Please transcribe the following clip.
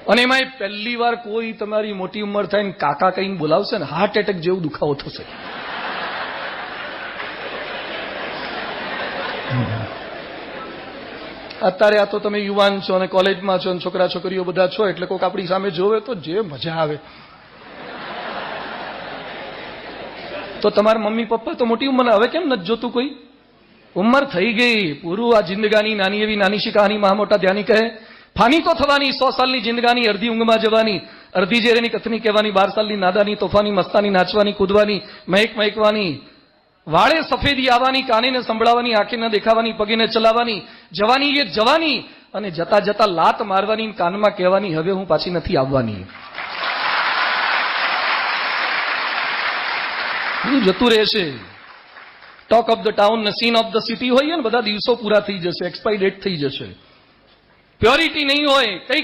અને એમાં પહેલી વાર કોઈ તમારી મોટી ઉંમર થાય ને કાકા કહીને બોલાવશે ને હાર્ટ એટેક જેવું દુખાવો થશે. અત્યારે આ તો તમે યુવાન છો અને કોલેજમાં છો અને છોકરા છોકરીઓ બધા છો એટલે કોઈક આપણી સામે જોવે તો જે મજા આવે. તો તમારા મમ્મી પપ્પા તો મોટી ઉંમરના, હવે કેમ નથી જોતું કોઈ? ઉંમર થઈ ગઈ, પૂરું. આ જિંદગાની નાની એવી નાની શી કહાની મહા મોટા ધ્યાની કહે. ફાની તો થવાની, 100 સાલની જિંદગાની અડધી ઊંઘમાં જવાની, અડધી જેરેની કથની કહેવાની, 12 સાલની નાદાની તોફાની મસ્તાની નાચવાની કૂદવાની મહેકવાની, વાળે સફેદી આવવાની, કાનેને સંભળાવવાની, આંખે ન દેખાવાની, પગેને ચલાવવાની, જવાની એ જવાની, અને જતા જતા લાત મારવાની, કાનમાં કહેવાની હવે હું પાછી નથી આવવાની. જતું રહેશે. ટોક ઓફ ધ ટાઉન ને સીન ઓફ ધ સિટી હોય ને, બધા દિવસો પૂરા થઈ જશે, એક્સપાયરી ડેટ થઈ જશે. પ્યોરિટી નહીં હોય, કઈ